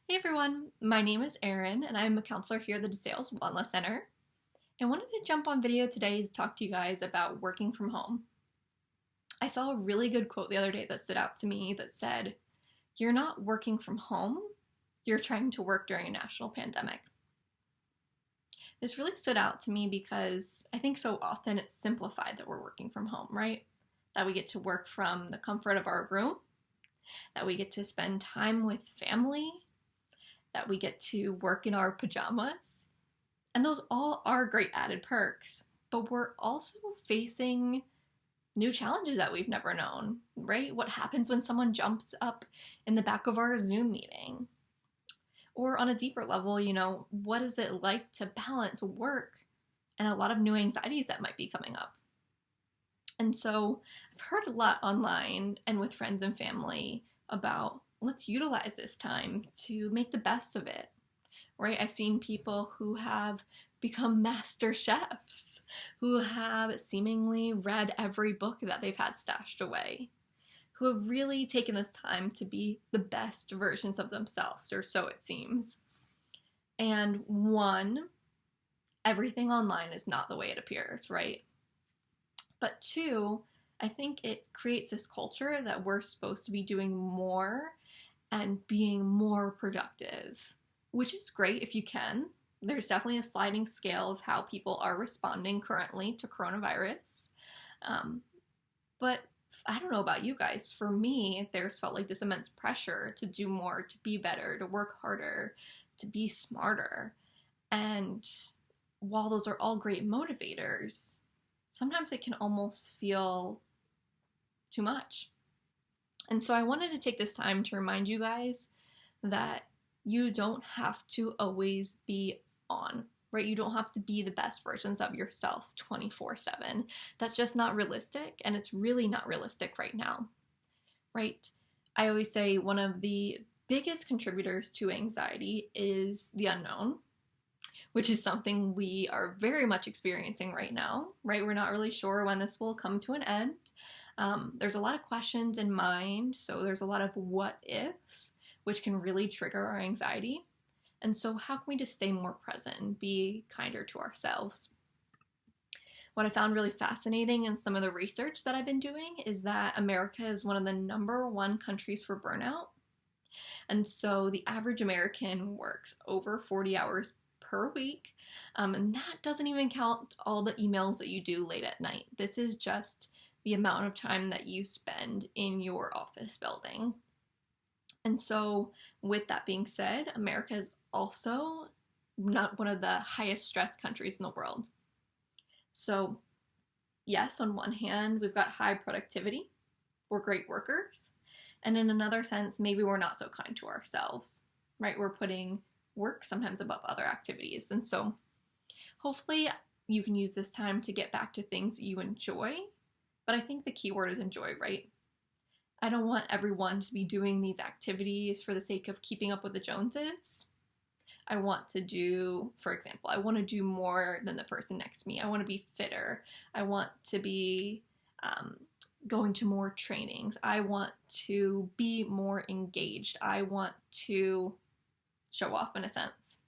Hey everyone, my name is Erin and I'm a counselor here at the DeSales Wellness Center. I wanted to jump on video today to talk to you guys about working from home. I saw a really good quote the other day that stood out to me that said, "You're not working from home, you're trying to work during a national pandemic." This really stood out to me because I think so often it's simplified that we're working from home, right? That we get to work from the comfort of our room, that we get to spend time with family, that we get to work in our pajamas. And those all are great added perks. But we're also facing new challenges that we've never known, right? What happens when someone jumps up in the back of our Zoom meeting? Or on a deeper level, what is it like to balance work and a lot of new anxieties that might be coming up? And so I've heard a lot online and with friends and family about let's utilize this time to make the best of it, right? I've seen people who have become master chefs, who have seemingly read every book that they've had stashed away, who have really taken this time to be the best versions of themselves, or so it seems. And one, everything online is not the way it appears, right? But two, I think it creates this culture that we're supposed to be doing more and being more productive, which is great if you can. There's definitely a sliding scale of how people are responding currently to coronavirus. But I don't know about you guys. For me, there's felt like this immense pressure to do more, to be better, to work harder, to be smarter. And while those are all great motivators, sometimes it can almost feel too much. And so I wanted to take this time to remind you guys that you don't have to always be on, right? You don't have to be the best versions of yourself 24/7. That's just not realistic, and it's really not realistic right now, right? I always say one of the biggest contributors to anxiety is the unknown, which is something we are very much experiencing right now, right? We're not really sure when this will come to an end. There's a lot of questions in mind, so there's a lot of what ifs, which can really trigger our anxiety. And so how can we just stay more present and be kinder to ourselves? What I found really fascinating in some of the research that I've been doing is that America is one of the #1 countries for burnout. And so the average American works over 40 hours per week. And that doesn't even count all the emails that you do late at night. This is just the amount of time that you spend in your office building. And so with that being said, America is also not one of the highest stress countries in the world. So yes, on one hand, we've got high productivity. We're great workers. And in another sense, maybe we're not so kind to ourselves, right? We're putting work sometimes above other activities. And so hopefully you can use this time to get back to things you enjoy. But I think the key word is enjoy, right? I don't want everyone to be doing these activities for the sake of keeping up with the Joneses. I want to do, for example, I want to do more than the person next to me. I want to be fitter. I want to be going to more trainings. I want to be more engaged. I want to show off in a sense.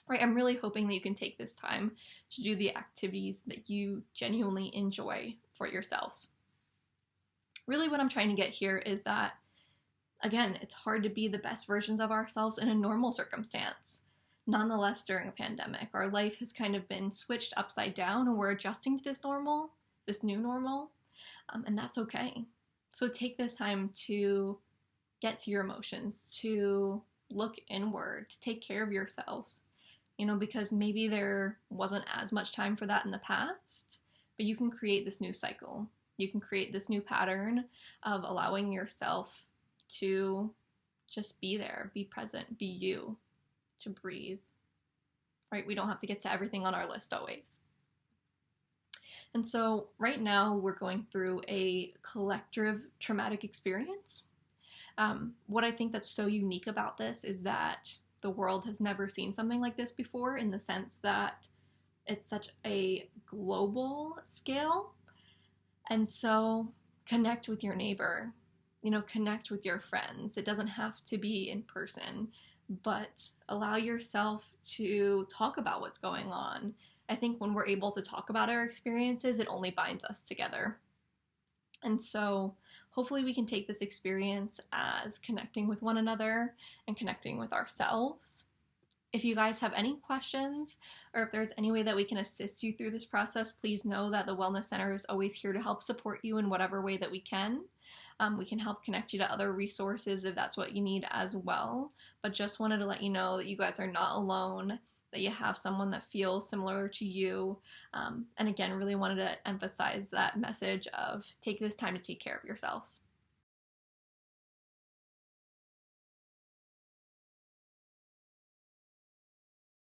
Right, I'm really hoping that you can take this time to do the activities that you genuinely enjoy for yourselves. Really what I'm trying to get here is that, again, it's hard to be the best versions of ourselves in a normal circumstance. Nonetheless, during a pandemic, our life has kind of been switched upside down and we're adjusting to this normal, this new normal, and that's okay. So take this time to get to your emotions, to look inward, to take care of yourselves. Because maybe there wasn't as much time for that in the past, but you can create this new cycle. You can create this new pattern of allowing yourself to just be there, be present, be you, to breathe, right? We don't have to get to everything on our list always. And so right now we're going through a collective traumatic experience. What I think that's so unique about this is that the world has never seen something like this before, in the sense that it's such a global scale. And so connect with your neighbor, connect with your friends. It doesn't have to be in person. but allow yourself to talk about what's going on. I think when we're able to talk about our experiences, it only binds us together. And so hopefully we can take this experience as connecting with one another and connecting with ourselves. If you guys have any questions, or if there's any way that we can assist you through this process, please know that the Wellness Center is always here to help support you in whatever way that we can. We can help connect you to other resources if that's what you need as well. But just wanted to let you know that you guys are not alone, that you have someone that feels similar to you. And again, really wanted to emphasize that message of take this time to take care of yourselves.